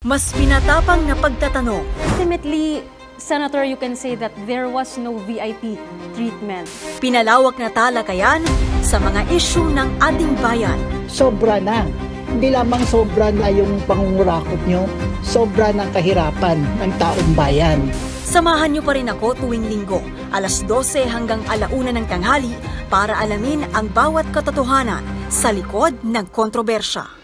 Mas pinatapang na pagtatanong. Ultimately, Senator, you can say that there was no VIP treatment. Pinalawak na talakayan sa mga isyu ng ating bayan. Sobra na. Hindi lamang sobra na yung pangungurakot nyo, sobra na kahirapan ng taong bayan. Samahan niyo pa rin ako tuwing linggo, alas 12 hanggang alauna ng tanghali para alamin ang bawat katotohanan sa likod ng kontrobersya.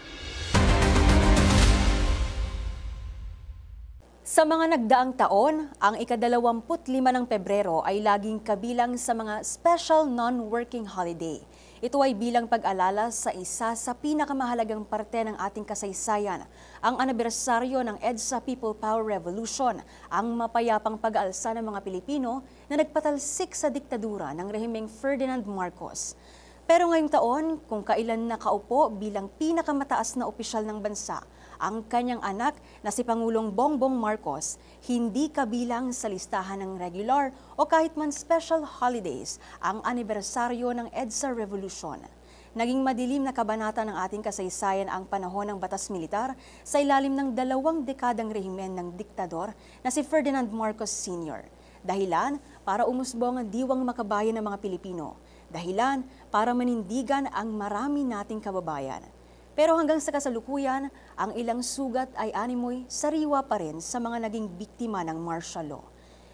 Sa mga nagdaang taon, ang ika-25 ng Pebrero ay laging kabilang sa mga special non-working holiday. Ito ay bilang pag-alala sa isa sa pinakamahalagang parte ng ating kasaysayan, ang anibersaryo ng EDSA People Power Revolution, ang mapayapang pag-aalsa ng mga Pilipino na nagpatalsik sa diktadura ng rehimeng Ferdinand Marcos. Pero ngayong taon, kung kailan nakaupo bilang pinakamataas na opisyal ng bansa, ang kanyang anak na si Pangulong Bongbong Marcos, hindi kabilang sa listahan ng regular o kahit man special holidays ang anibersaryo ng EDSA Revolution. Naging madilim na kabanata ng ating kasaysayan ang panahon ng batas militar sa ilalim ng 2 dekadang rehimen ng diktador na si Ferdinand Marcos Sr. Dahilan para umusbong ang diwang makabayan ng mga Pilipino. Dahilan para manindigan ang marami nating kababayan. Pero hanggang sa kasalukuyan, ang ilang sugat ay animoy sariwa pa rin sa mga naging biktima ng martial law.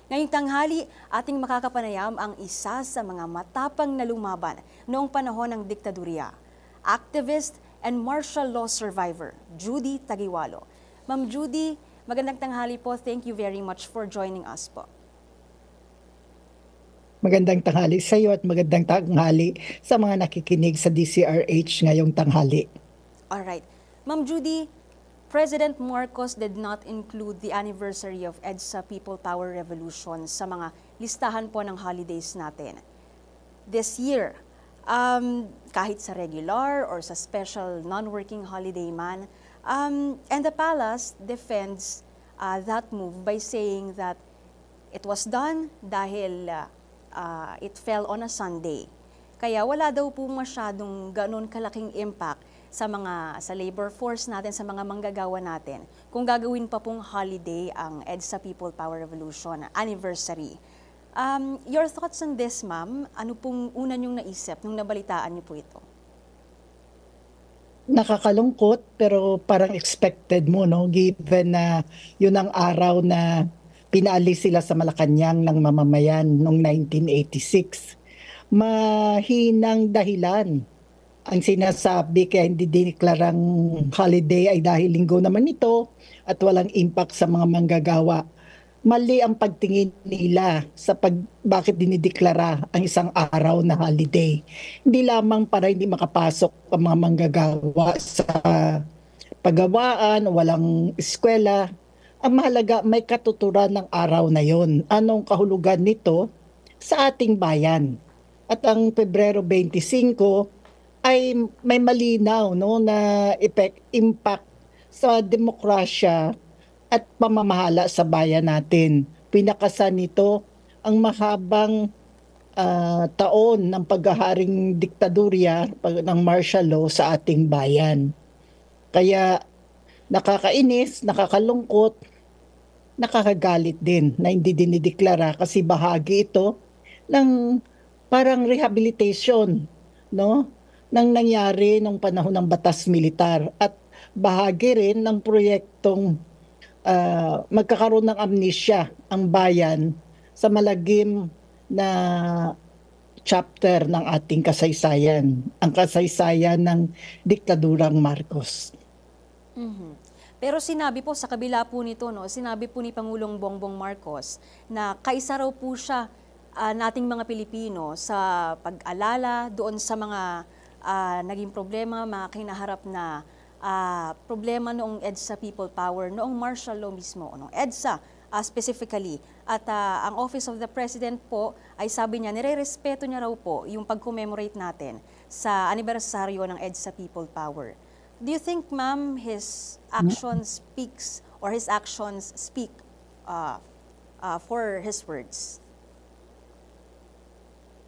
Ngayong tanghali, ating makakapanayam ang isa sa mga matapang na lumaban noong panahon ng diktadurya, activist and martial law survivor, Judy Tagiwalo. Ma'am Judy, magandang tanghali po. Thank you very much for joining us po. Magandang tanghali sa iyo at magandang tanghali sa mga nakikinig sa DCRH ngayong tanghali. Alright. Ma'am Judy, President Marcos did not include the anniversary of EDSA People Power Revolution sa mga listahan po ng holidays natin. This year, kahit sa regular or sa special non-working holiday man, and the palace defends that move by saying that it was done dahil it fell on a Sunday. Kaya wala daw po masyadong ganun kalaking impact sa labor force natin, sa mga manggagawa natin, kung gagawin pa pong holiday ang EDSA People Power Revolution anniversary. Your thoughts on this, ma'am? Ano pong una niyong naisip nung nabalitaan niyo po ito? Nakakalungkot pero parang expected mo, no? Given na yun ang araw na pinaalis sila sa Malacanang ng mamamayan noong 1986. Mahinang dahilan ang sinasabi kaya hindi dineklarang holiday ay dahil linggo naman ito at walang impact sa mga manggagawa. Mali ang pagtingin nila sa bakit dinideklara ang isang araw na holiday. Hindi lamang para hindi makapasok ang mga manggagawa sa paggawaan, walang eskwela. Ang mahalaga, may katuturan ng araw na yon. Anong kahulugan nito sa ating bayan? At ang Pebrero 25 ay may malinaw, no, na impact sa demokrasya at pamamahala sa bayan natin. Pinakasan nito ang mahabang taon ng paghaharing diktadurya ng martial law sa ating bayan. Kaya nakakainis, nakakalungkot, nakakagalit din na hindi dinideklara kasi bahagi ito ng parang rehabilitation, no? Nang nangyari nung panahon ng batas militar at bahagi rin ng proyektong magkakaroon ng amnesya ang bayan sa malagim na chapter ng ating kasaysayan, ang kasaysayan ng diktadurang Marcos. Mm-hmm. Pero sinabi po sa kabila po nito, no, sinabi po ni Pangulong Bongbong Marcos na kaisa raw po siya nating mga Pilipino sa pag-alala doon sa mga naging problema, mga kinaharap na problema noong EDSA People Power, noong martial law mismo, noong EDSA specifically. At ang Office of the President po ay sabi niya, nire-respeto niya raw po yung pag-commemorate natin sa anibersaryo ng EDSA People Power. Do you think, ma'am, his actions speak for his words?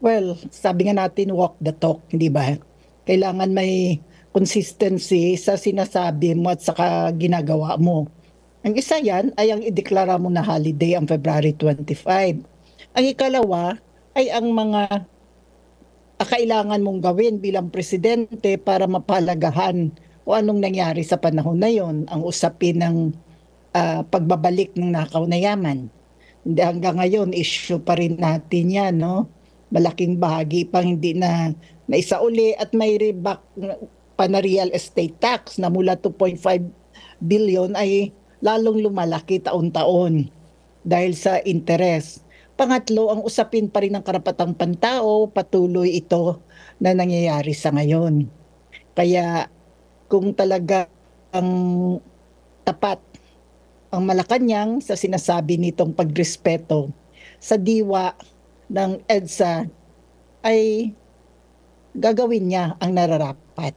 Well, sabi nga natin, walk the talk, hindi ba? Kailangan may consistency sa sinasabi mo at saka ginagawa mo. Ang isa yan ay ang ideklara mo na holiday ang February 25. Ang ikalawa ay ang mga kailangan mong gawin bilang presidente para mapalagahan o anong nangyari sa panahon na yon, ang usapin ng pagbabalik ng nakaw na yaman. Hindi, hanggang ngayon, issue pa rin natin yan, no? Malaking bahagi pang hindi na naisauli at may reback pa na real estate tax na mula 2.5 billion ay lalong lumalaki taon-taon dahil sa interes. Pangatlo, ang usapin pa rin ng karapatang pantao, patuloy ito na nangyayari sa ngayon. Kaya kung talaga ang tapat ang Malacanang sa sinasabi nitong pagrespeto sa diwa ng EDSA, ay gagawin niya ang nararapat.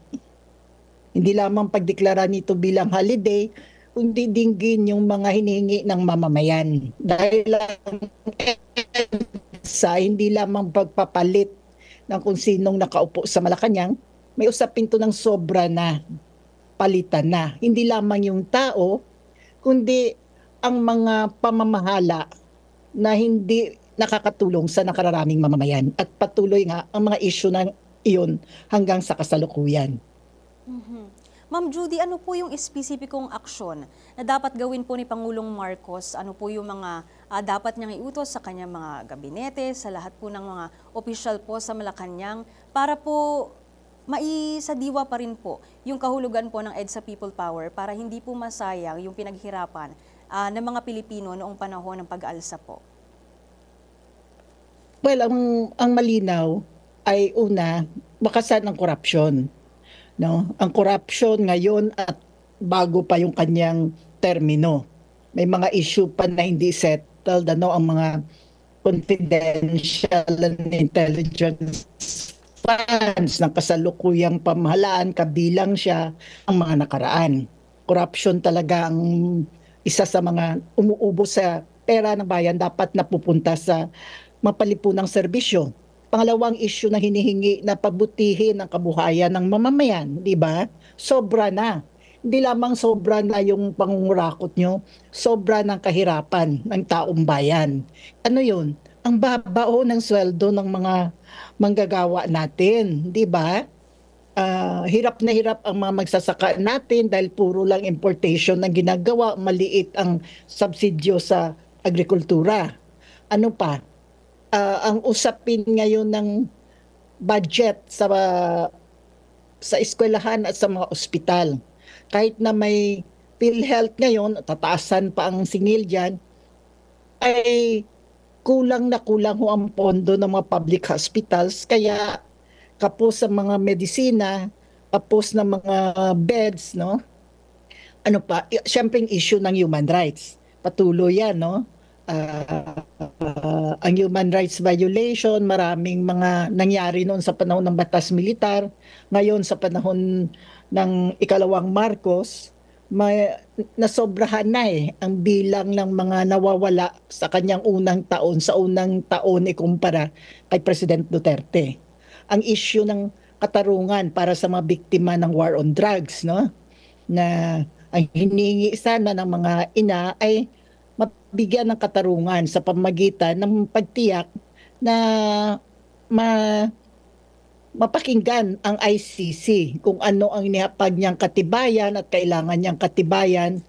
Hindi lamang pagdeklara nito bilang holiday, kundi dinggin yung mga hinihingi ng mamamayan. Dahil ang EDSA, hindi lamang pagpapalit ng kung sinong nakaupo sa Malacanang, may usapin to ng sobra na, palitan na. Hindi lamang yung tao, kundi ang mga pamamahala na hindi nakakatulong sa nakararaming mamamayan. At patuloy nga ang mga issue na iyon hanggang sa kasalukuyan. Ma'am Judy, ano po yung espesipikong aksyon na dapat gawin po ni Pangulong Marcos? Ano po yung mga dapat niyang iutos sa kanyang mga gabinete, sa lahat po ng mga opisyal po sa Malacanang para po maisadiwa pa rin po yung kahulugan po ng EDSA People Power para hindi po masayang yung pinaghirapan ng mga Pilipino noong panahon ng pag-aalsa po? Well, ang malinaw ay una, makasan ang korupsyon. No? Ang korupsyon ngayon at bago pa yung kanyang termino. May mga issue pa na hindi settled, ang mga confidential and intelligence funds ng kasalukuyang pamahalaan, kabilang siya ang mga nakaraan. Corruption talaga ang isa sa mga umuubos sa pera ng bayan, dapat napupunta sa mapalipunang serbisyo. Pangalawang issue na hinihingi na pabutihin ang kabuhayan ng mamamayan, di ba? Sobra na. Hindi lamang sobra na yung pangungurakot nyo, sobra ng kahirapan ng taong bayan. Ano yun? Ang babao ng sweldo ng mga manggagawa natin, di ba? Hirap na hirap ang mga magsasaka natin dahil puro lang importation ang ginagawa, maliit ang subsidyo sa agrikultura. Ano pa? Ang usapin ngayon ng budget sa eskwelahan at sa mga ospital. Kahit na may PhilHealth ngayon, tataasan pa ang singil dyan, ay kulang na kulang ho ang pondo ng mga public hospitals. Kaya kapos sa mga medisina, kapos na mga beds, no? Ano pa? Siyempre yung issue ng human rights. Patuloy yan, no? Ang human rights violation, maraming mga nangyari noon sa panahon ng batas militar. Ngayon sa panahon ng ikalawang Marcos, nasobrahan na ang bilang ng mga nawawala sa kanyang unang taon, sa unang taon ikumpara kay President Duterte. Ang issue ng katarungan para sa mga biktima ng war on drugs, no? Na ang hiningi sana ng mga ina ay mabigyan ng katarungan sa pamagitan ng pagtiyak na mapakinggan ang ICC kung ano ang inihapag niyang katibayan at kailangan niyang katibayan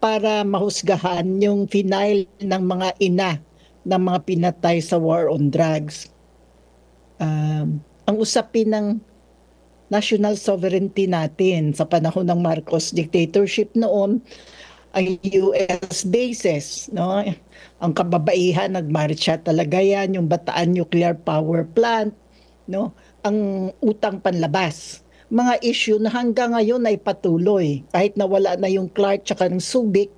para mahusgahan yung final ng mga ina ng mga pinatay sa war on drugs. Ang usapin ng national sovereignty natin sa panahon ng Marcos dictatorship noon, ang US bases, no? Ang kababaihan, nagmarcha talaga yan, yung Bataan Nuclear Power Plant, no? Ang utang panlabas. Mga issue na hanggang ngayon ay patuloy. Kahit nawala na yung Clark tsaka ng Subic,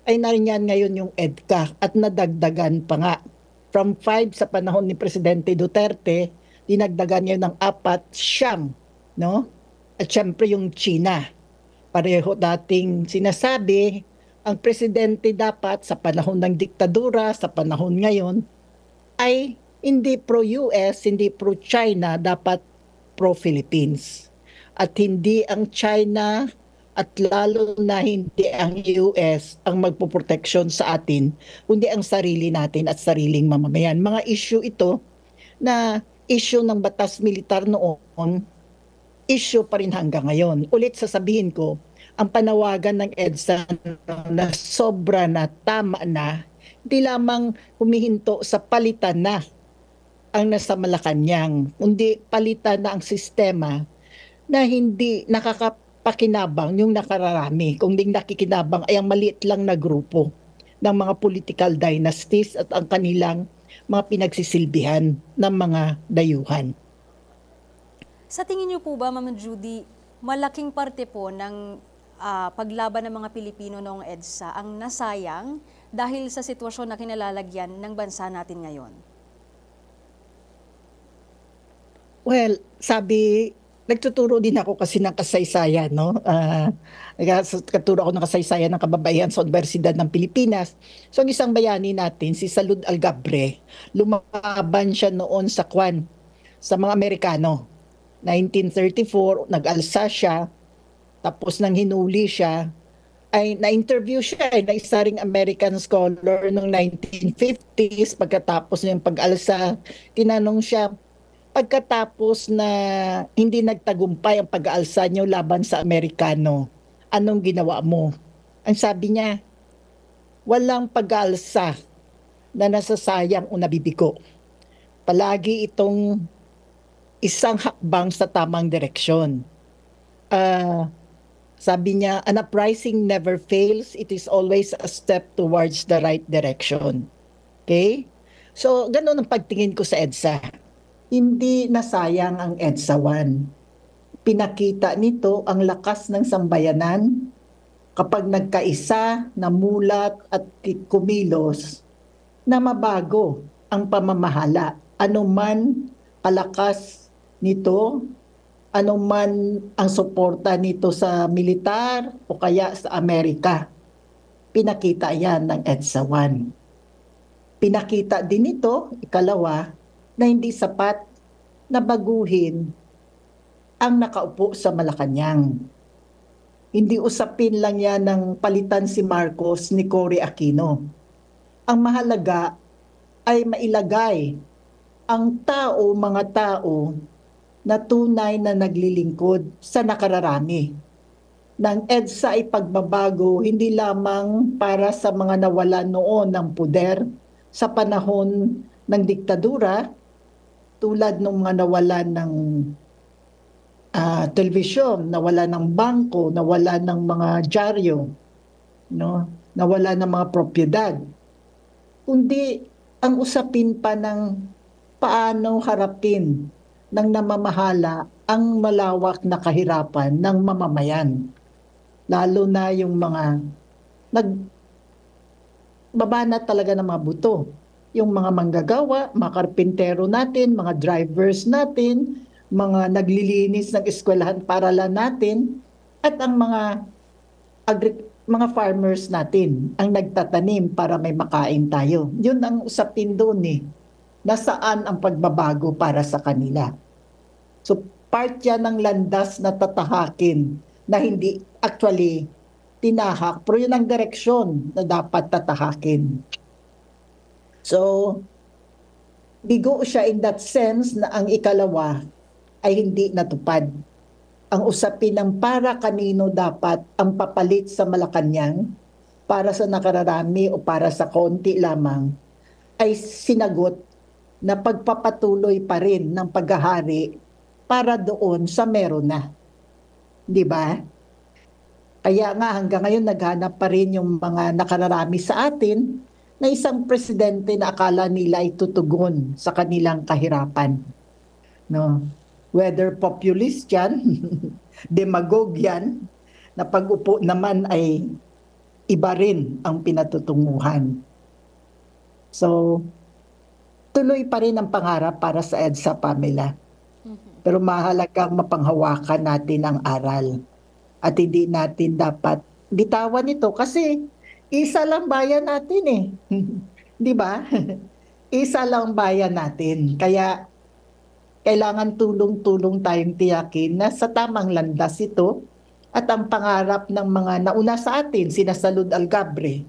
ay nariyan ngayon yung EDCA at nadagdagan pa nga. From 5 sa panahon ni Presidente Duterte, dinagdagan niya ng 4, siyam, no? At syempre yung China. Pareho dating sinasabi, ang presidente dapat sa panahon ng diktadura, sa panahon ngayon, ay hindi pro-US, hindi pro-China, dapat pro-Philippines. At hindi ang China at lalo na hindi ang US ang magpoproteksyon sa atin, kundi ang sarili natin at sariling mamamayan. Mga issue ito na issue ng batas militar noon, issue pa rin hanggang ngayon. Ulit sasabihin ko, ang panawagan ng EDSA na sobra na, tama na, hindi lamang humihinto sa palitan na ang nasa Malacanang, kundi palitan na ang sistema na hindi nakakapakinabang yung nakararami. Kung ding nakikinabang ay ang maliit lang na grupo ng mga political dynasties at ang kanilang mga pinagsisilbihan ng mga dayuhan. Sa tingin niyo po ba, Ma'am Judy, malaking parte po ng paglaban ng mga Pilipino noong EDSA ang nasayang dahil sa sitwasyon na kinalalagyan ng bansa natin ngayon? Well, nagtuturo din ako kasi ng kasaysayan, no? Nagtuturo ako ng kasaysayan ng kababaihan sa Universidad ng Pilipinas. So, ang isang bayani natin, si Salud Algabre, lumaban siya noon sa mga Amerikano. 1934, nag-alsa siya, tapos nang hinuli siya, ay na-interview siya na isa ring American scholar noong 1950s. Pagkatapos ng pag-alsa, tinanong siya, pagkatapos na hindi nagtagumpay ang pag-aalsa niyo laban sa Amerikano, anong ginawa mo? Ang sabi niya, walang pag-aalsa na nasasayang o nabibigo. Palagi itong isang hakbang sa tamang direksyon. Sabi niya, an uprising never fails. It is always a step towards the right direction. Okay? So, ganun ang pagtingin ko sa EDSA. Hindi nasayang ang EDSA 1. Pinakita nito ang lakas ng sambayanan kapag nagkaisa, namulat at kumilos na mabago ang pamamahala. Ano man kalakas nito, ano man ang suporta nito sa militar o kaya sa Amerika. Pinakita yan ng EDSA 1. Pinakita din ito, ikalawa, na hindi sapat na baguhin ang nakaupo sa Malacanang. Hindi usapin lang yan ng palitan si Marcos ni Cory Aquino. Ang mahalaga ay mailagay ang mga tao na tunay na naglilingkod sa nakararami. Ng EDSA ay pagbabago hindi lamang para sa mga nawalan noon ng puder sa panahon ng diktadura, tulad ng mga nawalan ng telebisyon, nawalan ng bangko, nawalan ng mga dyaryo, no? Nawalan ng mga propiedad. Kundi ang usapin pa ng paano harapin ng namamahala ang malawak na kahirapan ng mamamayan. Lalo na yung mga nagbabana talaga ng mga buto. Yung mga manggagawa, mga karpintero natin, mga drivers natin, mga naglilinis ng eskwelahan paralan natin, at ang mga farmers natin ang nagtatanim para may makain tayo. Yun ang usapin doon Nasaan ang pagbabago para sa kanila? So part yan ng landas na tatahakin na hindi actually tinahak, pero yun ang direksyon na dapat tatahakin. So, bigo siya in that sense na ang ikalawa ay hindi natupad. Ang usapin ng para kanino dapat ang papalit sa Malacanang, para sa nakararami o para sa konti lamang, ay sinagot na pagpapatuloy pa rin ng paghahari para doon sa meron na. Di ba? Kaya nga hanggang ngayon naghanap pa rin yung mga nakararami sa atin na isang presidente na akala nila ay tutugon sa kanilang kahirapan. No? Whether populist yan, demagog yan, na pag-upo naman ay iba rin ang pinatutunguhan. So, tuloy pa rin ang pangarap para sa EDSA, Pamela. Pero mahalagang mapanghawakan natin ang aral. At hindi natin dapat bitawan ito kasi isa lang bayan natin Di ba? Isa lang bayan natin. Kaya kailangan tulong-tulong tayong tiyakin na sa tamang landas ito At ang pangarap ng mga nauna sa atin, sina Salud Algabre,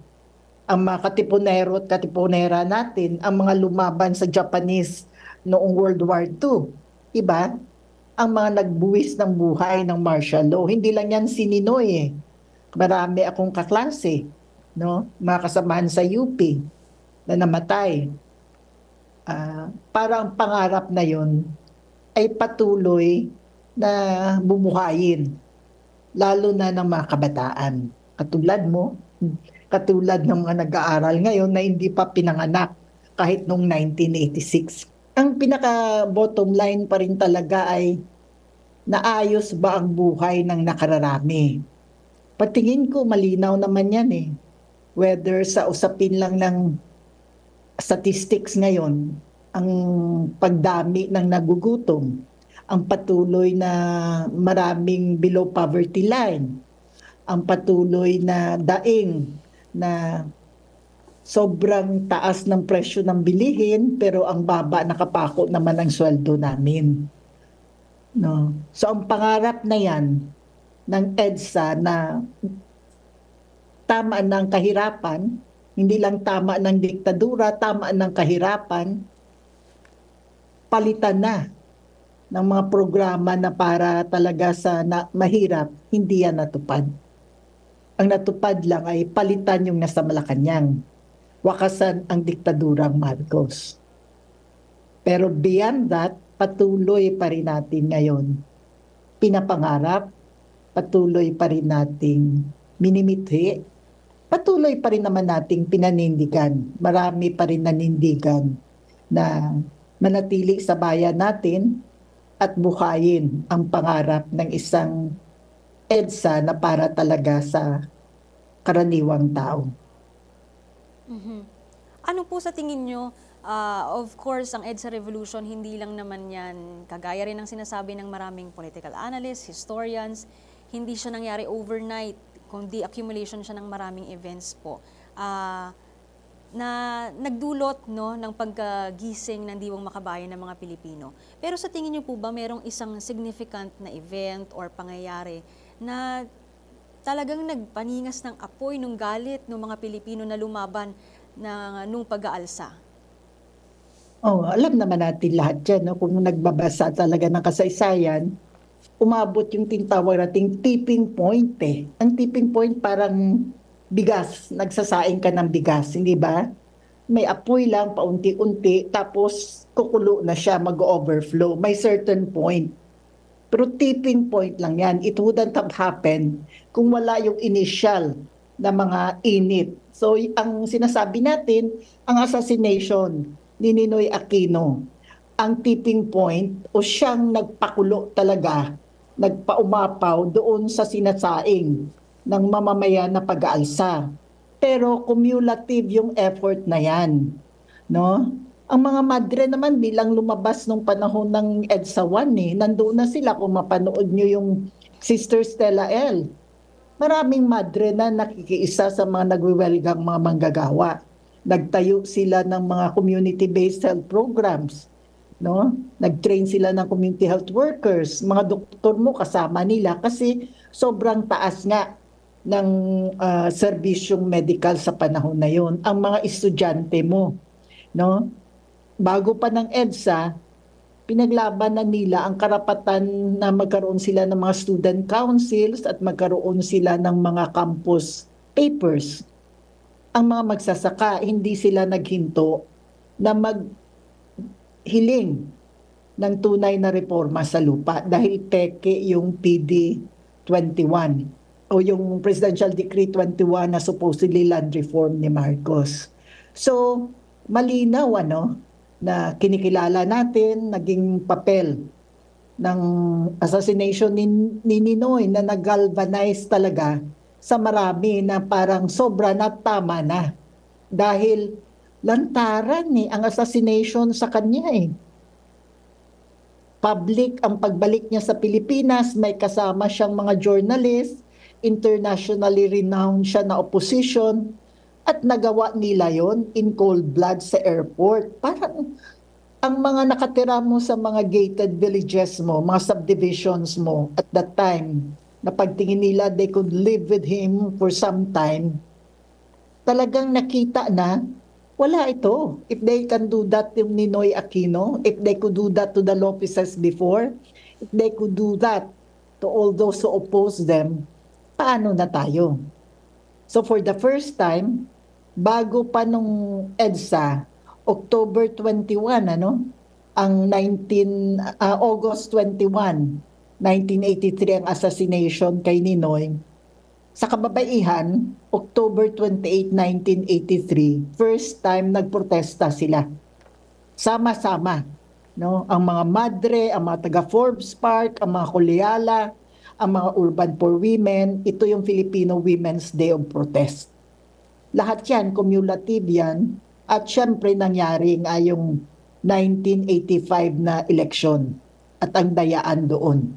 ang mga katipunero at katipunera natin, ang mga lumaban sa Japanese noong World War II. Iba? Ang mga nagbuwis ng buhay ng martial law. Hindi lang yan si Ninoy eh. Marami akong kaklase, no? Mga kasamahan sa UP na namatay. Para ang pangarap na yon ay patuloy na bumuhayin, lalo na ng mga kabataan. Katulad mo, katulad ng mga nag-aaral ngayon na hindi pa pinanganak kahit noong 1986. Ang pinaka-bottom line pa rin talaga ay naayos ba ang buhay ng nakararami. Patingin ko malinaw naman yan eh. Whether sa usapin lang ng statistics ngayon, ang pagdami ng nagugutom, ang patuloy na maraming below poverty line, ang patuloy na daing na sobrang taas ng presyo ng bilihin pero ang baba nakapako naman ang sweldo namin. No? So ang pangarap na yan ng EDSA na tama ng kahirapan, hindi lang tama ng diktadura, tama ng kahirapan, palitan na ng mga programa na para talaga sa mahirap, hindi yan natupad. Ang natupad lang ay palitan yung nasa Malacanang. Wakasan ang diktadurang Marcos. Pero beyond that, patuloy pa rin natin ngayon pinapangarap, patuloy pa rin nating minimithi, patuloy pa rin naman nating pinanindigan. Marami pa rin nanindigan na manatili sa bayan natin at buhayin ang pangarap ng isang EDSA na para talaga sa karaniwang tao. Ano po sa tingin nyo, of course, ang EDSA Revolution, hindi lang naman yan, kagaya rin ng sinasabi ng maraming political analysts, historians, hindi siya nangyari overnight, kundi accumulation siya ng maraming events po. Na nagdulot no, ng pagkagising ng diwang makabayan ng mga Pilipino. Pero sa tingin niyo po ba mayroong isang significant na event or pangyayari na talagang nagpaningas ng apoy nung galit ng mga Pilipino na lumaban nung pag-aalsa? Alam naman natin lahat yan. No? Kung nagbabasa talaga ng kasaysayan, umabot yung tinatawag nating tipping point eh. Ang tipping point parang bigas, nagsasaing ka ng bigas, hindi ba? May apoy lang, paunti-unti, tapos kukulo na siya, mag-overflow. May certain point. Pero tipping point lang yan. It wouldn't have happened kung wala yung initial na mga init. So, ang sinasabi natin, ang assassination ni Ninoy Aquino, ang tipping point o siyang nagpakulo talaga, nagpaumapaw doon sa sinasaing ng mamamayan na pag-aalsa. Pero cumulative yung effort na yan. No? Ang mga madre naman bilang lumabas nung panahon ng EDSA 1 nandoon na sila kung mapanood nyo yung Sister Stella L. Maraming madre na nakikiisa sa mga nagwiwelgang mga manggagawa. Nagtayo sila ng mga community-based health programs. No? Nag-train sila ng community health workers. Mga doktor mo kasama nila kasi sobrang taas nga ng serbisyong medical sa panahon na yon. Ang mga estudyante mo, no? Bago pa ng EDSA, pinaglaban na nila ang karapatan na magkaroon sila ng mga student councils at magkaroon sila ng mga campus papers. Ang mga magsasaka, hindi sila naghinto na maghiling ng tunay na reforma sa lupa dahil peke yung PD 21 o yung Presidential Decree 21 na supposedly land reform ni Marcos. So, malinaw na kinikilala natin, naging papel ng assassination ni Ninoy na nag-galvanize talaga sa marami na parang sobra na tama na. Dahil lantaran ang assassination sa kanya Public ang pagbalik niya sa Pilipinas, may kasama siyang mga journalist, internationally renowned siya na opposition, at nagawa nila yon in cold blood sa airport. Parang ang mga nakatira mo sa mga gated villages mo, mga subdivisions mo at that time, na pagtingin nila they could live with him for some time, talagang nakita na wala ito. If they can do that to Ninoy Aquino, if they could do that to the Lopezes before, if they could do that to all those who oppose them, paano na tayo? So for the first time, bago pa nung EDSA, October 21, ang August 21, 1983 ang assassination kay Ninoy. Sa kababaihan, October 28, 1983, first time nagprotesta sila. Sama-sama, ang mga madre, ang mga taga Forbes Park, ang mga Kulyala, ang mga Urban for Women, ito yung Filipino Women's Day of Protest. Lahat yan, cumulative yan, at syempre nangyari nga yung 1985 na election at ang dayaan doon,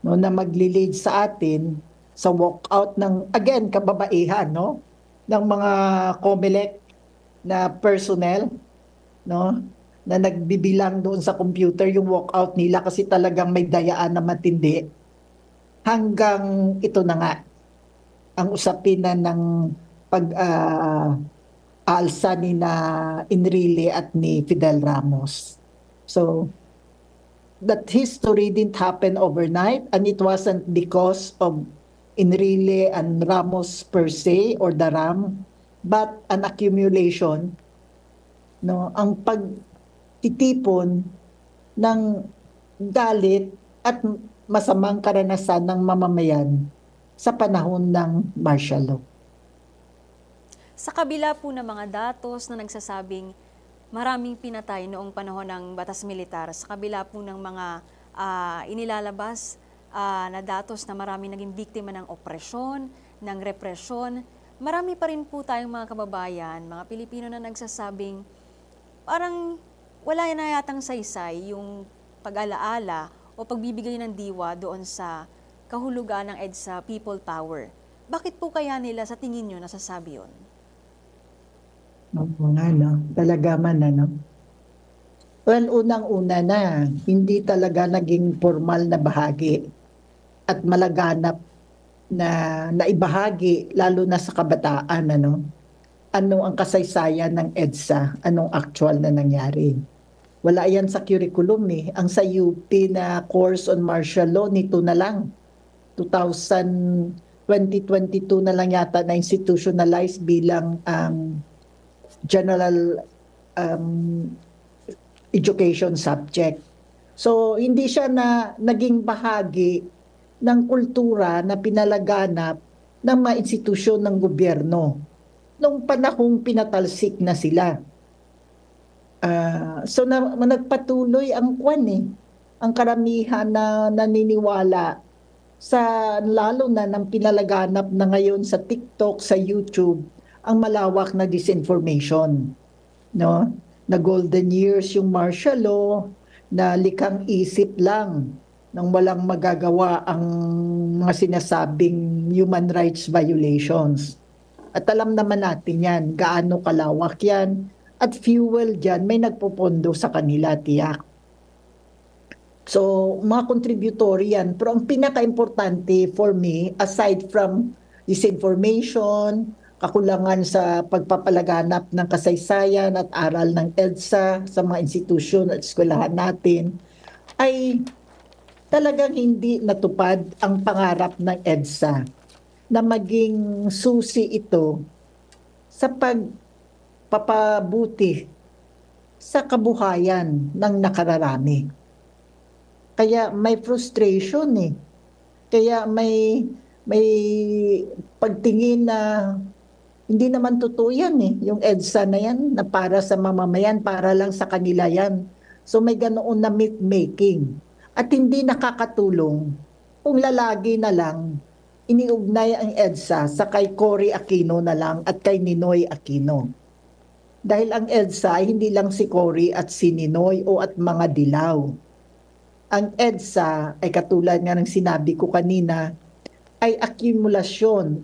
na maglilid sa atin sa walkout ng, again, kababaihan, ng mga COMELEC na personnel, na nagbibilang doon sa computer yung walkout nila kasi talagang may dayaan na matindi. Hanggang ito na nga, ang usapin na ng alsa ni na Enrile at ni Fidel Ramos. So, that history didn't happen overnight, and it wasn't because of Enrile and Ramos per se or the RAM, but an accumulation, ang pagtitipon ng galit at masamang karanasan ng mamamayan sa panahon ng martial law. Sa kabila po ng mga datos na nagsasabing maraming pinatay noong panahon ng batas militar, sa kabila po ng mga inilalabas na datos na maraming naging biktima ng opresyon, ng represyon, marami pa rin po tayong mga kababayan, mga Pilipino na nagsasabing parang wala na yatang saysay yung pag-alaala o pagbibigay ng diwa doon sa kahulugan ng EDSA People Power. Bakit po kaya nila sa tingin nyo nasasabi yun? Oo nga, talaga man, Well, unang-una na, hindi talaga naging formal na bahagi at malaganap na naibahagi, lalo na sa kabataan, ano ang kasaysayan ng EDSA, anong actual na nangyari. Wala yan sa curriculum eh. Ang sa UP na course on martial law, nito na lang. 2022 na lang yata na institutionalized bilang general education subject. So, hindi siya na naging bahagi ng kultura na pinalaganap ng mga institusyon ng gobyerno nung panahong pinatalsik na sila. So, nagpatuloy ang ang karamihan na naniniwala sa lalo na ng pinalaganap na ngayon sa TikTok, sa YouTube, ang malawak na disinformation, na golden years yung martial law, na likhang isip lang nang walang magagawa ang mga sinasabing human rights violations. At alam naman natin yan, gaano kalawak yan, at fuel dyan, may nagpupondo sa kanila, tiyak. So, mga contributory yan. Pero ang pinaka-importante for me, aside from disinformation, kakulangan sa pagpapalaganap ng kasaysayan at aral ng EDSA sa mga institusyon at eskwelahan natin, ay talagang hindi natupad ang pangarap ng EDSA na maging susi ito sa pagpapabuti sa kabuhayan ng nakararami. Kaya may frustration eh. Kaya may pagtingin na hindi naman totoo yan eh. Yung EDSA na yan na para sa mamamayan, para lang sa kanila yan. So may ganoon na myth-making. At hindi nakakatulong kung lalagi na lang iniugnay ang EDSA sa kay Cory Aquino na lang at kay Ninoy Aquino. Dahil ang EDSA ay hindi lang si Cory at si Ninoy o at mga dilaw. Ang EDSA ay katulad nga ng sinabi ko kanina, ay accumulation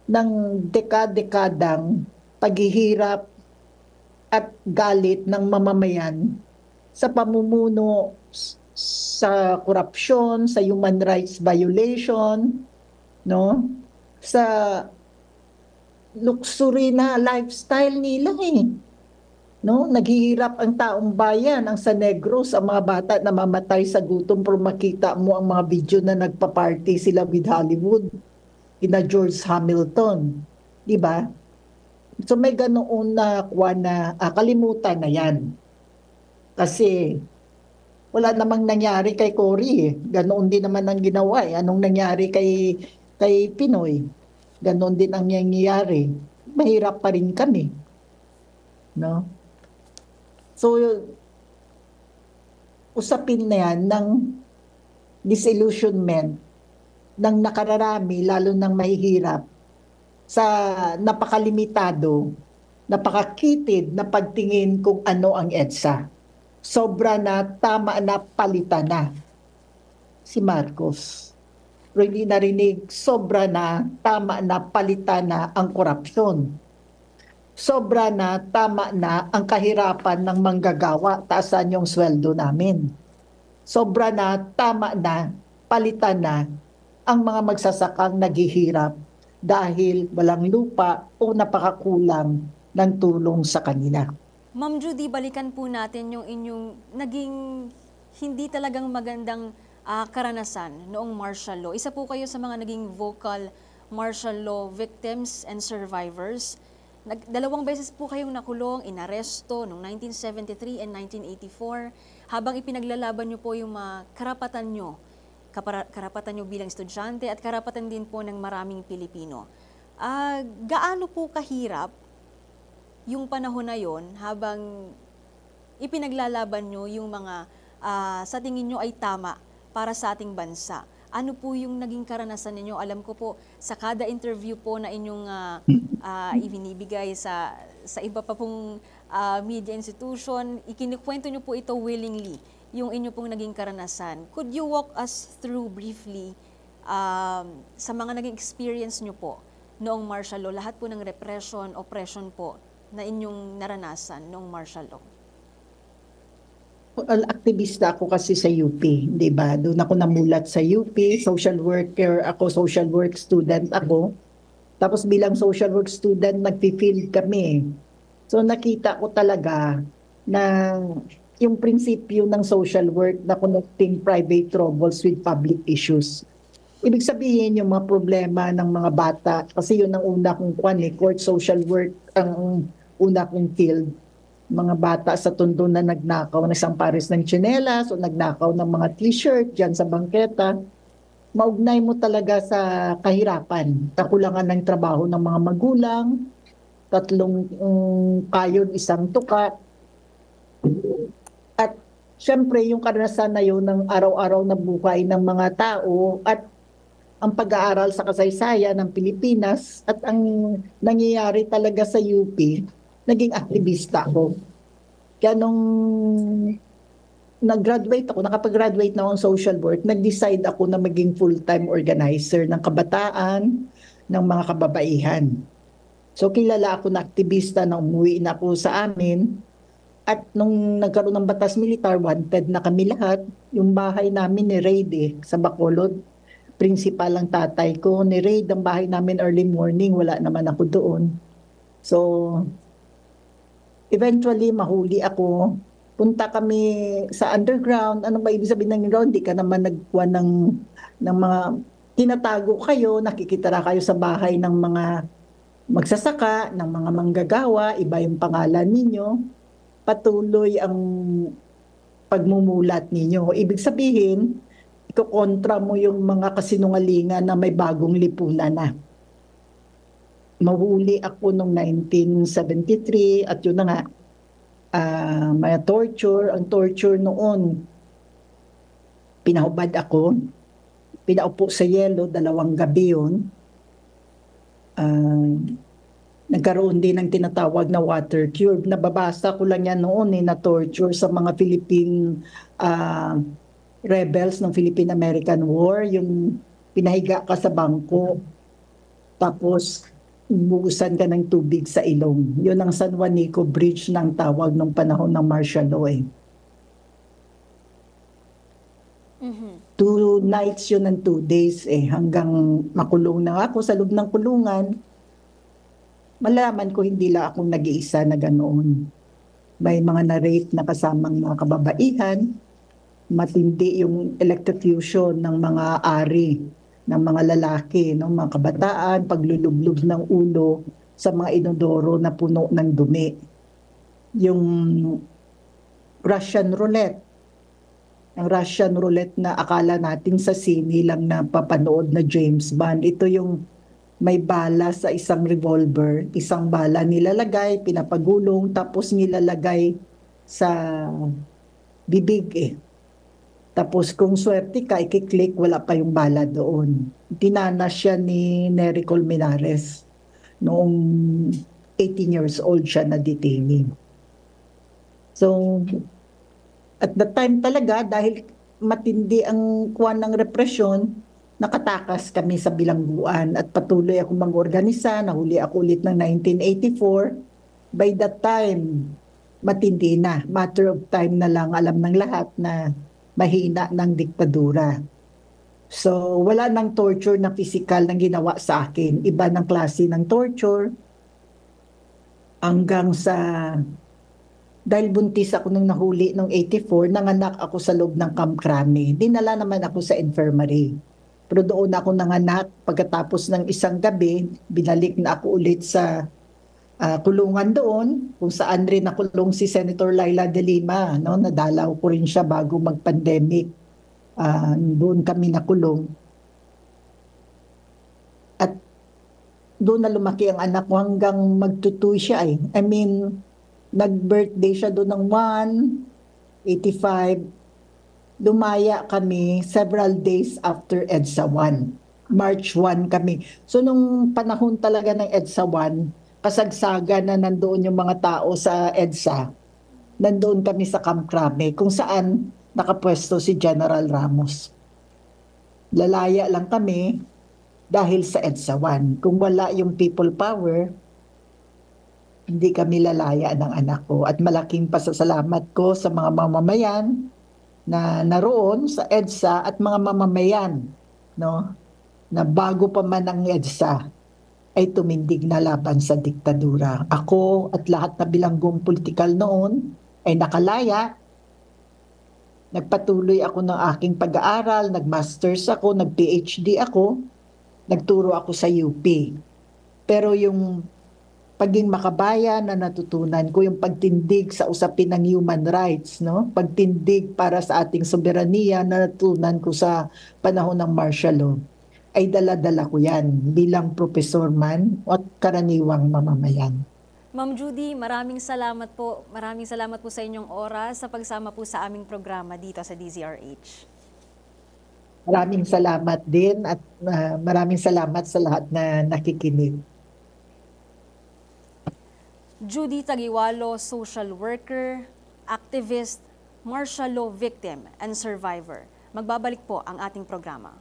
ng dekadang paghihirap at galit ng mamamayan sa pamumuno sa korupsyon, sa human rights violation, no? Sa luxury na lifestyle nila eh. No, naghihirap ang taong bayan, ang sa Negros, ang mga bata na mamatay sa gutom, pero makita mo ang mga video na nagpa-party sila with Hollywood, kina George Hamilton, di ba? So may ganoon na kuha na kalimutan na yan. Kasi wala namang nangyari kay Cory eh. Ganoon din naman ang ginawa eh. Anong nangyari kay Pinoy? Ganoon din ang nangyayari. Mahirap pa rin kami. No? So, usapin na yan ng disillusionment ng nakararami, lalo ng mahihirap, sa napakalimitado, napakakitid na pagtingin kung ano ang EDSA. Sobra na, tama na, palitan na. Si Marcos. Pero hindi narinig, sobra na, tama na, palitan na ang korupsyon. Sobra na, tama na ang kahirapan ng manggagawa, taasan yung sweldo namin. Sobra na, tama na, palitan na ang mga magsasakang naghihirap dahil walang lupa o napakakulang ng tulong sa kanila. Ma'am Judy, balikan po natin yung inyong naging hindi talagang magandang karanasan noong martial law. Isa po kayo sa mga naging vocal martial law victims and survivors. Dalawang beses po kayong nakulong, inaresto noong 1973 and 1984 habang ipinaglalaban nyo po yung mga karapatan nyo bilang estudyante at karapatan din po ng maraming Pilipino. Gaano po kahirap yung panahon na yon habang ipinaglalaban nyo yung mga sa tingin nyo ay tama para sa ating bansa? Ano po yung naging karanasan ninyo? Alam ko po, sa kada interview po na inyong ibinibigay sa iba pa pong media institution, ikinikwento nyo po ito willingly, yung inyo pong naging karanasan. Could you walk us through briefly sa mga naging experience nyo po noong martial law, lahat po ng repression, oppression po na inyong naranasan noong martial law? Aktivista ako kasi sa UP, di ba? Doon ako namulat sa UP, social worker ako, social work student ako. Tapos bilang social work student, nagpi-field kami. So nakita ko talaga na yung prinsipyo ng social work na connecting private troubles with public issues. Ibig sabihin yung mga problema ng mga bata, kasi yun ang una kong court social work, ang una kong field. Mga bata sa Tondo na nagnakaw ng isang pares ng tsinelas o nagnakaw ng mga t-shirt dyan sa bangketa, maugnay mo talaga sa kahirapan, kakulangan ng trabaho ng mga magulang, 3 kayod, 1 tuka. At syempre yung karanasan na yun ng araw-araw na buhay ng mga tao at ang pag-aaral sa kasaysayan ng Pilipinas at ang nangyayari talaga sa UP, naging aktivista ako. Kaya nung nakapag-graduate na ako ng social work, nag-decide ako na maging full-time organizer ng kabataan, ng mga kababaihan. So kilala ako na aktivista na umuwi na ako sa amin. At nung nagkaroon ng batas militar, wanted na kami lahat. Yung bahay namin ni-raid sa Bacolod. Principal ang tatay ko. Ni-raid ang bahay namin early morning. Wala naman ako doon. So, eventually, mahuli ako. Punta kami sa underground. Ano ba ibig sabihin ng underground? Di ka naman nagkuha ng mga tinatago kayo. Nakikitara kayo sa bahay ng mga magsasaka, ng mga manggagawa. Iba yung pangalan ninyo. Patuloy ang pagmumulat ninyo. Ibig sabihin, ikokontra mo yung mga kasinungalingan na may bagong lipunan na. Mahuli ako noong 1973 at yun na nga, may torture. Ang torture noon, pinahubad ako, pinaupo sa yelo, 2 gabi yun. Nagkaroon din ng tinatawag na water cure. Nababasa ko lang yan noon na torture sa mga Philippine rebels ng Philippine-American War. Yung pinahiga ka sa bangko, tapos buusan ka ng tubig sa ilong. Yun ang San Juanico Bridge ng tawag ng panahon ng martial law. 2 nights yun and 2 days hanggang makulong na ako sa loob ng kulungan. Malaman ko hindi lang akong nag-iisa na ganoon. May mga na-rape na kasamang mga kababaihan, matindi yung electrocution ng mga ari, ng mga lalaki, no? Mga kabataan, paglulublob ng ulo sa mga inodoro na puno ng dumi. Yung Russian roulette, ang Russian roulette na akala natin sa sine lang na papanood na James Bond. Ito yung may bala sa isang revolver, isang bala nilalagay, pinapagulong, tapos nilalagay sa bibig Tapos kung swerte ka, ikiklik, wala pa yung bala doon. Tinanas siya ni Nery Colmenares. Noong 18 years old siya na detainee. So, at that time talaga, dahil matindi ang kuwan ng represyon, nakatakas kami sa bilangguan at patuloy ako mag-organisa. Nahuli ako ulit ng 1984. By that time, matindi na. Matter of time na lang, alam ng lahat na mahina ng diktadura. So, wala nang torture na physical na ginawa sa akin. Iba ng klase ng torture. Hanggang sa dahil buntis ako nung nahuli nung 84, nanganak ako sa loob ng Camp Crame. Dinala naman ako sa infirmary. Pero doon ako nanganak, pagkatapos ng isang gabi, binalik na ako ulit sa kulungan doon, kung saan rin nakulong si Senator Laila de Lima. No? Nadalaw ko rin siya bago mag-pandemic. Doon kami nakulong. At doon na lumaki ang anak ko hanggang magtutoy siya I mean, nag-birthday siya doon ng 1/85. Dumaya kami several days after EDSA 1. March 1 kami. So nung panahon talaga ng EDSA 1, kasagsagan na nandoon yung mga tao sa EDSA. Nandoon kami sa Camp Crame kung saan nakapwesto si General Ramos. Lalaya lang kami dahil sa EDSA 1. Kung wala yung people power, hindi kami lalaya ng anak ko. At malaking pasasalamat ko sa mga mamamayan na naroon sa EDSA at mga mamamayan, no, na bago pa man ang EDSA ay tumindig na laban sa diktadura. Ako at lahat na bilanggong politikal noon ay nakalaya. Nagpatuloy ako ng aking pag-aaral, nag-masters ako, nag-PhD ako, nagturo ako sa UP. Pero yung paging makabayan na natutunan ko, yung pagtindig sa usapin ng human rights, no? Pagtindig para sa ating soberanya na natutunan ko sa panahon ng martial law, ay dala-dala ko yan bilang professor man at karaniwang mamamayan. Ma'am Judy, maraming salamat po. Maraming salamat po sa inyong oras sa pagsama po sa aming programa dito sa DZRH. Maraming salamat din at maraming salamat sa lahat na nakikinig. Judy Tagiwalo, social worker, activist, martial law victim, and survivor. Magbabalik po ang ating programa.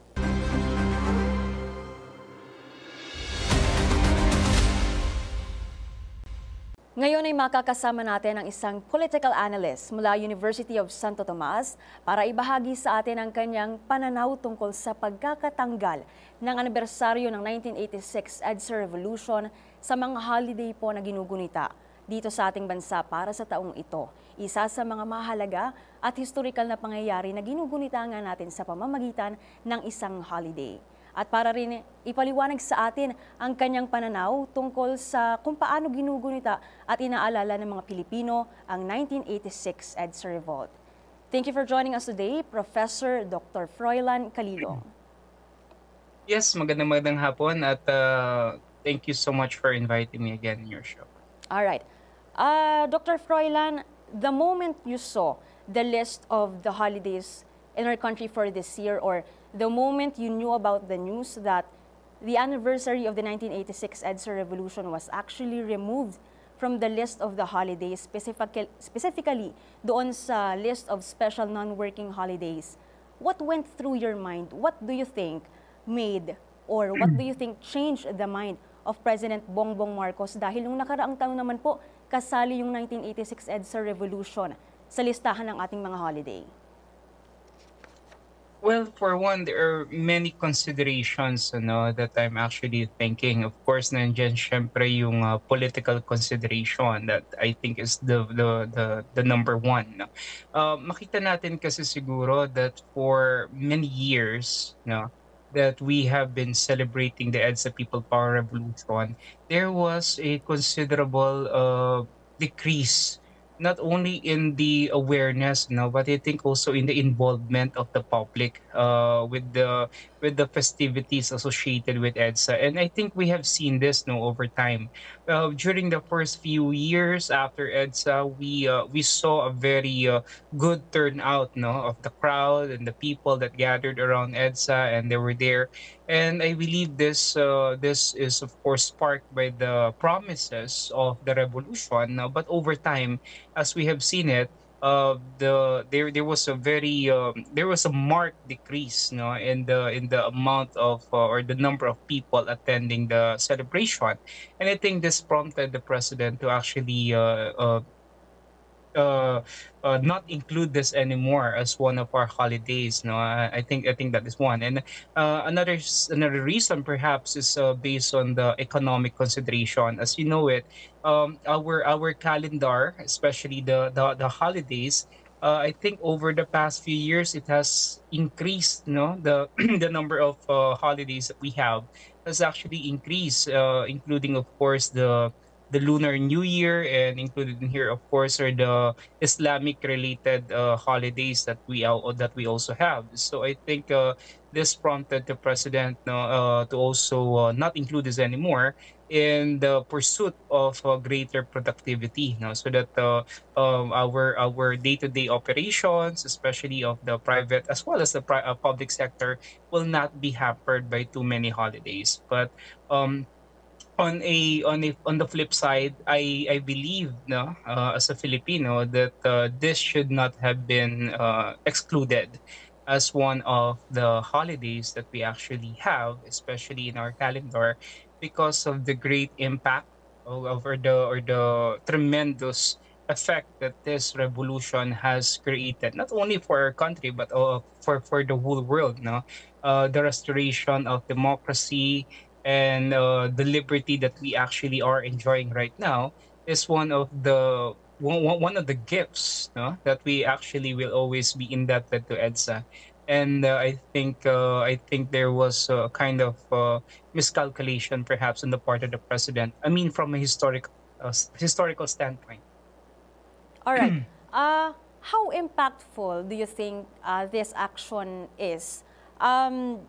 Ngayon ay makakasama natin ang isang political analyst mula University of Santo Tomas para ibahagi sa atin ang kanyang pananaw tungkol sa pagkakatanggal ng anibersaryo ng 1986 EDSA Revolution sa mga holiday po na ginugunita dito sa ating bansa para sa taong ito. Isa sa mga mahalaga at historical na pangyayari na ginugunita nga natin sa pamamagitan ng isang holiday. At para rin ipaliwanag sa atin ang kanyang pananaw tungkol sa kung paano ginugunita at inaalala ng mga Pilipino ang 1986 EDSA Revolt. Thank you for joining us today, Professor Dr. Froilan Calilong. Yes, magandang hapon at thank you so much for inviting me again in your show. All right. Dr. Froilan, the moment you saw the list of the holidays in our country for this year, or the moment you knew about the news that the anniversary of the 1986 EDSA Revolution was actually removed from the list of the holidays, specifically doon sa list of special non-working holidays, what went through your mind? What do you think made, or what do you think changed the mind of President Bongbong Marcos dahil nung nakaraang taon naman po, kasali yung 1986 EDSA Revolution sa listahan ng ating mga holiday? Well, for one, there are many considerations that I'm actually thinking. Of course, nandiyan syempre yung political consideration that I think is the number one. No? Makita natin kasi siguro that for many years, no, that we have been celebrating the EDSA People Power Revolution, there was a considerable decrease not only in the awareness, no, but I think also in the involvement of the public with the festivities associated with EDSA. And I think we have seen this no over time. During the first few years after EDSA, we saw a very good turnout no of the crowd and the people that gathered around EDSA and they were there. And I believe this is of course sparked by the promises of the revolution. But over time, as we have seen it, there was a very there was a marked decrease, no, in the amount of or the number of people attending the celebration, and I think this prompted the president to actually uh, not include this anymore as one of our holidays. No, I think that is one, and another reason perhaps is based on the economic consideration. As you know it, our calendar, especially the holidays. I think over the past few years, it has increased. No, the the number of holidays that we have has actually increased, including of course the Lunar New Year, and included in here, of course, are the Islamic related holidays that we also have. So I think this prompted the president to also not include this anymore in the pursuit of greater productivity, no, so that our day-to-day operations, especially of the private as well as the public sector, will not be hampered by too many holidays. But um, on the flip side, I believe no as a Filipino that this should not have been excluded as one of the holidays that we actually have, especially in our calendar, because of the great impact or the tremendous effect that this revolution has created, not only for our country but for the whole world. No, the restoration of democracy and the liberty that we actually are enjoying right now is one of the gifts, no, that we actually will always be indebted to EDSA. And I think there was a kind of miscalculation perhaps on the part of the president. I mean, from a historical standpoint. All right. How impactful do you think this action is um,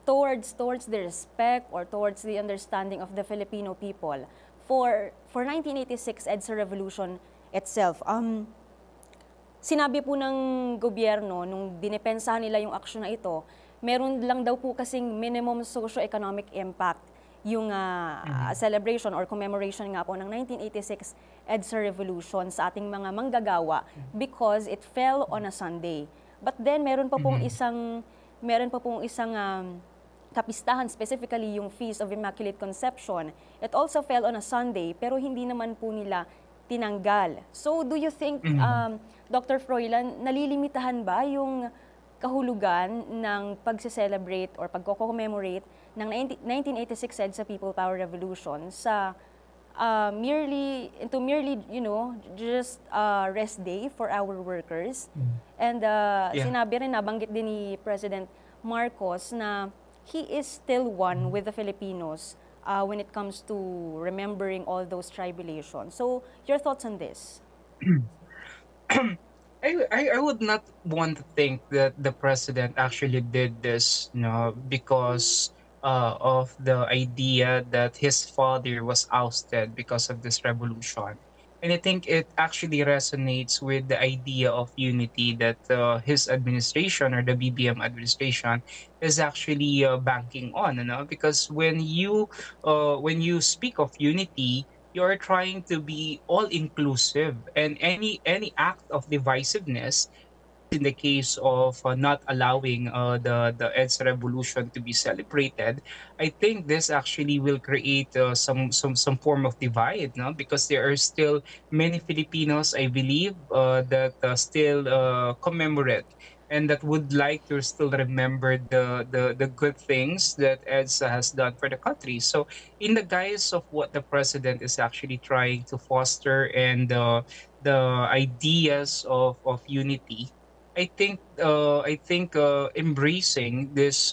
towards the respect or towards the understanding of the Filipino people for 1986 EDSA Revolution itself? Sinabi po ng gobyerno nung dinepensahan nila yung aksyon na ito, meron lang daw po kasing minimum socio-economic impact yung celebration or commemoration nga po ng 1986 EDSA Revolution sa ating mga manggagawa because it fell on a Sunday. But then meron pa pong isang kapistahan, specifically yung Feast of Immaculate Conception. It also fell on a Sunday pero hindi naman po nila tinanggal. So do you think, Dr. Froilan, nalilimitahan ba yung kahulugan ng pagse-celebrate or pagko-commemorate ng 1986 EDSA People Power Revolution sa merely, just rest day for our workers? And Yeah. sinabi rin, nabanggit din ni President Marcos na he is still one with the Filipinos when it comes to remembering all those tribulations. So, your thoughts on this? I would not want to think that the president actually did this, because of the idea that his father was ousted because of this revolution. And I think it actually resonates with the idea of unity that his administration or the BBM administration is actually banking on, because when you speak of unity, you're trying to be all inclusive, and any act of divisiveness, in the case of not allowing the EDSA revolution to be celebrated, I think this actually will create some form of divide, no? Because there are still many Filipinos, I believe, that still commemorate and that would like to still remember the good things that EDSA has done for the country. So in the guise of what the president is actually trying to foster and the ideas of unity, I think embracing this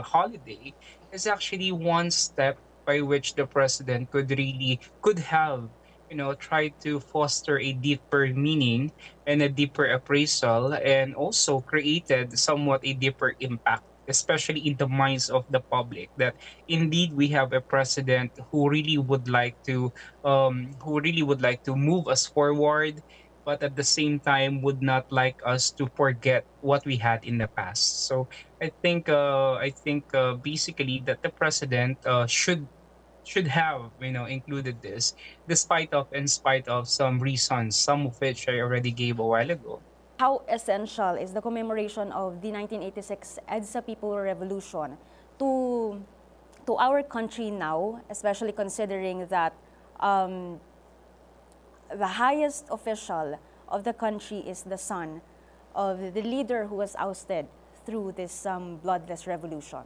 holiday is actually one step by which the president could have try to foster a deeper meaning and a deeper appraisal, and also created somewhat a deeper impact, especially in the minds of the public, that indeed we have a president who really would like to move us forward, but at the same time would not like us to forget what we had in the past. So I think basically that the president should have included this, in spite of some reasons, some of which I already gave a while ago. How essential is the commemoration of the 1986 EDSA People Revolution to to our country now, especially considering that um, the highest official of the country is the son of the leader who was ousted through this bloodless revolution?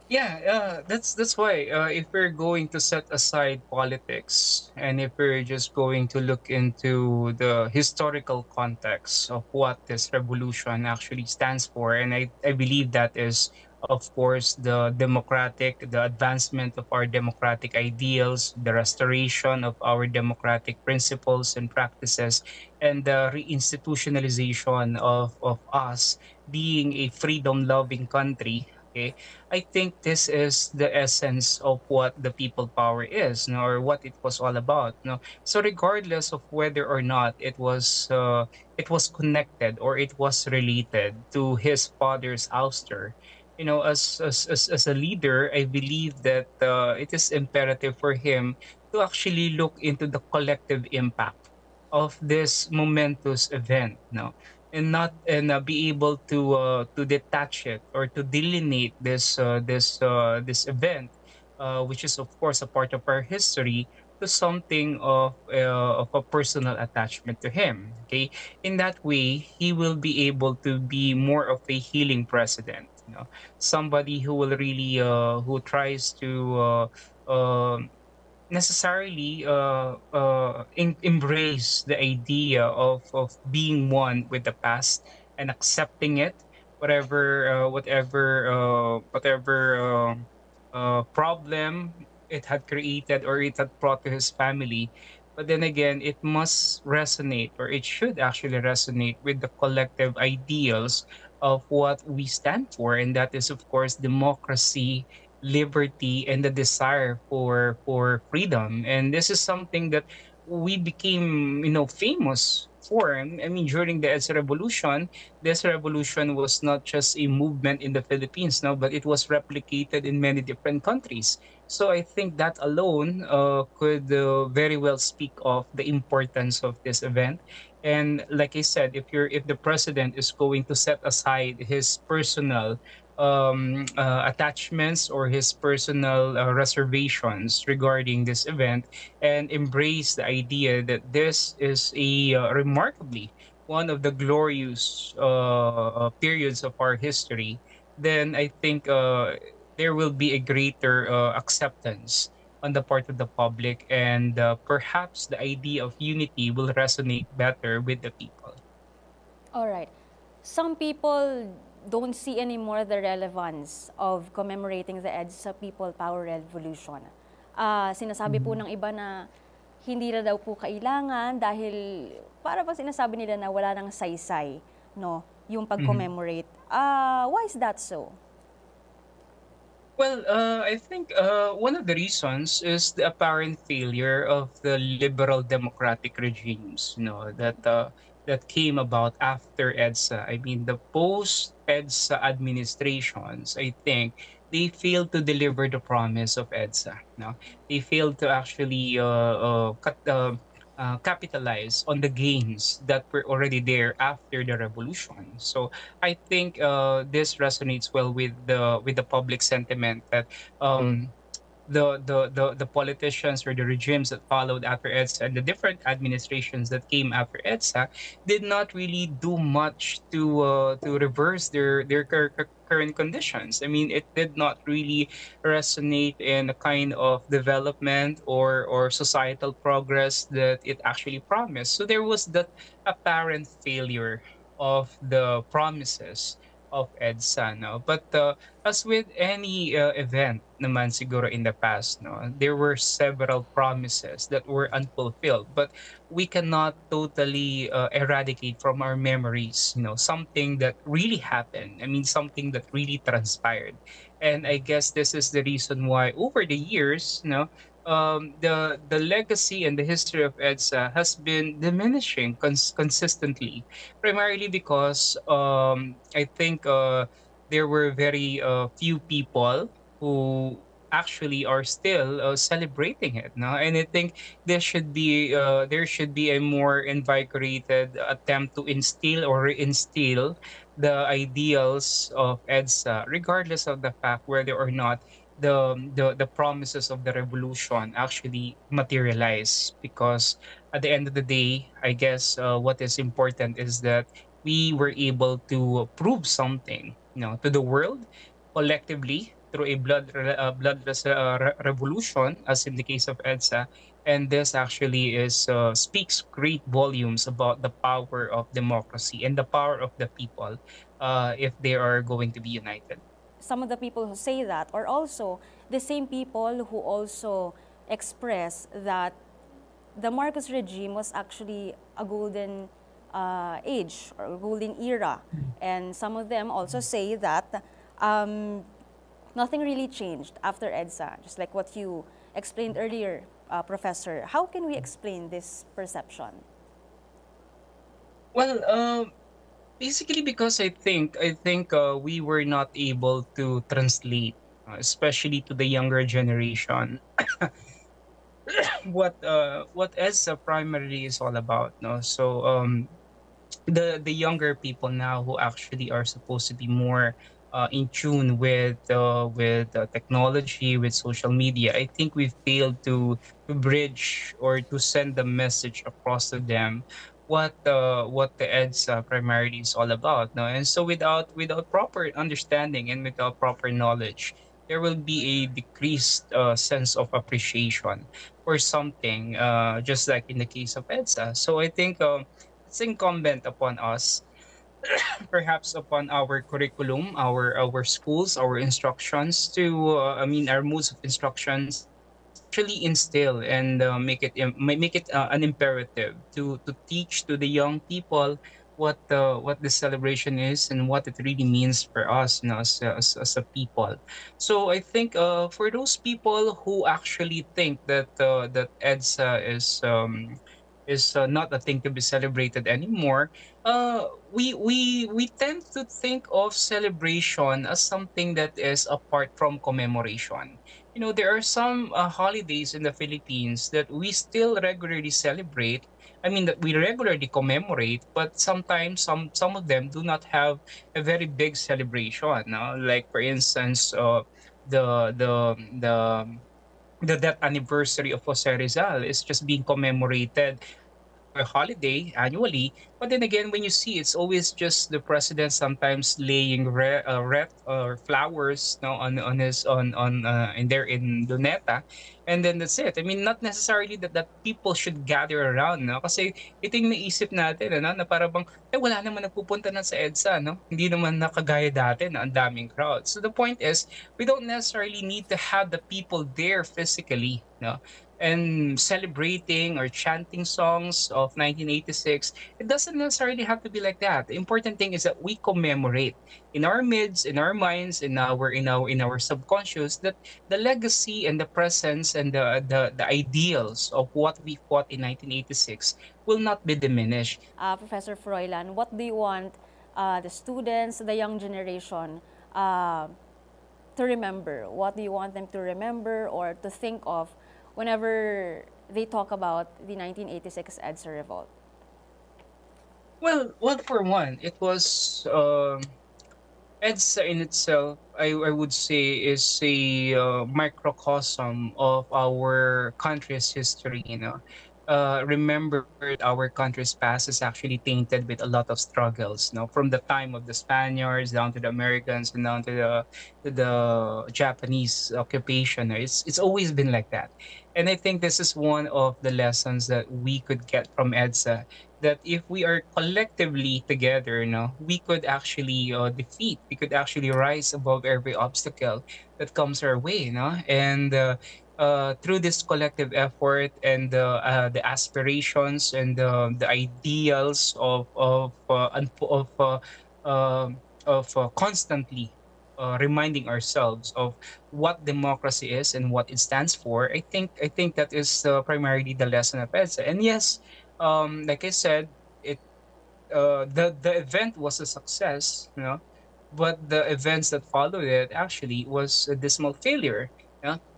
Yeah, that's why if we're going to set aside politics, and if we're just going to look into the historical context of what this revolution actually stands for, and I believe that is, of course, the advancement of our democratic ideals, the restoration of our democratic principles and practices, and the reinstitutionalization of us being a freedom-loving country. Okay, I think this is the essence of what the people power is, or what it was all about. So regardless of whether or not it was connected or it was related to his father's ouster, as a leader, I believe that it is imperative for him to actually look into the collective impact of this momentous event. No, and not and be able to detach it or to delineate this event, which is of course a part of our history, to something of a personal attachment to him. Okay, in that way, he will be able to be more of a healing president. Somebody who will really who tries to necessarily embrace the idea of being one with the past and accepting it, whatever problem it had created or it had brought to his family. But then again, it must resonate, or it should actually resonate, with the collective ideals of what we stand for, and that is, of course, democracy, liberty, and the desire for freedom. And this is something that we became famous for. I mean, during the EDSA revolution, this revolution was not just a movement in the Philippines, no, but it was replicated in many different countries. So I think that alone could very well speak of the importance of this event. And like I said, if the president is going to set aside his personal attachments or his personal reservations regarding this event, and embrace the idea that this is a remarkably one of the glorious periods of our history, then I think there will be a greater acceptance on the part of the public, and perhaps the idea of unity will resonate better with the people. All right. Some people don't see anymore the relevance of commemorating the EDSA People Power Revolution. Sinasabi po ng iba na hindi na daw po kailangan dahil para pa sinasabi nila na wala nang saysay, no, yung pag-commemorate. Why is that so? Well, I think one of the reasons is the apparent failure of the liberal democratic regimes, that came about after EDSA. I mean, the post-EDSA administrations, I think, they failed to deliver the promise of EDSA. No, they failed to actually capitalize on the gains that were already there after the revolution. So I think this resonates well with the public sentiment that the politicians or the regimes that followed after EDSA and the different administrations that came after EDSA did not really do much to reverse their current conditions. I mean, it did not really resonate in the kind of development or societal progress that it actually promised. So there was that apparent failure of the promises of EDSA, no? But as with any event naman siguro in the past, no, there were several promises that were unfulfilled, but we cannot totally eradicate from our memories, something that really happened. I mean, something that really transpired. And I guess this is the reason why over the years, the legacy and the history of EDSA has been diminishing consistently, primarily because I think there were very few people who actually are still celebrating it. No, and I think there should be a more invigorated attempt to instill or reinstill the ideals of EDSA, regardless of the fact whether or not the promises of the revolution actually materialize. Because at the end of the day, I guess what is important is that we were able to prove something, to the world collectively through a bloodless revolution, as in the case of EDSA. And this actually speaks great volumes about the power of democracy and the power of the people if they are going to be united. Some of the people who say that are also the same people who also express that the Marcos regime was actually a golden age or a golden era. And some of them also say that nothing really changed after EDSA, just like what you explained earlier, Professor. How can we explain this perception? Well, basically because I think we were not able to translate, especially to the younger generation, what EDSA primarily is all about. No, so the younger people now who actually are supposed to be more in tune with technology, with social media. I think we failed to bridge or to send the message across to them what the EDSA primarily is all about. No? And so without proper understanding and without proper knowledge, there will be a decreased sense of appreciation for something, just like in the case of EDSA. So I think it's incumbent upon us, perhaps upon our curriculum, our schools, our instructions our modes of instructions, actually instill and make it an imperative to teach to the young people what the celebration is and what it really means for us, as a people. So I think for those people who actually think that EDSA is not a thing to be celebrated anymore, we tend to think of celebration as something that is apart from commemoration. There are some holidays in the Philippines that we still regularly celebrate. I mean, that we regularly commemorate, but sometimes some of them do not have a very big celebration. No? Like for instance, the the the the death anniversary of Jose Rizal is just being commemorated a holiday annually. But then again, when you see, it's always just the president sometimes laying red or flowers, no, on his on in there in Luneta, and then that's it. I mean, not necessarily that people should gather around, no, kasi ito yung naisip natin, ano, na para bang wala naman nagpupunta na sa EDSA, no, hindi naman nakagaya dati na ang daming crowd. So the point is, we don't necessarily need to have the people there physically, no, and celebrating or chanting songs of 1986. It doesn't necessarily have to be like that. The important thing is that we commemorate in our midst, in our minds, in our subconscious, that the legacy and the presence and the ideals of what we fought in 1986 will not be diminished. Professor Froilan, what do you want the students, the young generation to remember? What do you want them to remember or to think of whenever they talk about the 1986 EDSA revolt? Well, for one, it was EDSA in itself, I would say, is a microcosm of our country's history. Remember, our country's past is actually tainted with a lot of struggles. From the time of the Spaniards down to the Americans and down to the Japanese occupation. It's always been like that, and I think this is one of the lessons that we could get from EDSA, that if we are collectively together, we could actually we could actually rise above every obstacle that comes our way, and through this collective effort and the aspirations and the ideals of constantly reminding ourselves of what democracy is and what it stands for. I think that is primarily the lesson of EDSA. And yes, like I said, it the event was a success, but the events that followed it actually was a dismal failure.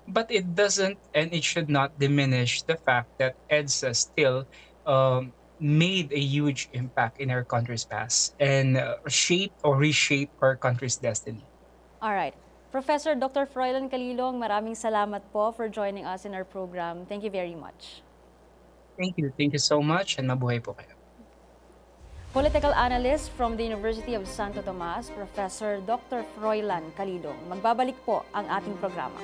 But it doesn't and it should not diminish the fact that EDSA still made a huge impact in our country's past and shaped or reshaped our country's destiny. All right. Professor Dr. Froilan Calilong, maraming salamat po for joining us in our program. Thank you very much. Thank you. Thank you so much, and mabuhay po kayo. Political analyst from the University of Santo Tomas, Professor Dr. Froilan Calilong. Magbabalik po ang ating programa.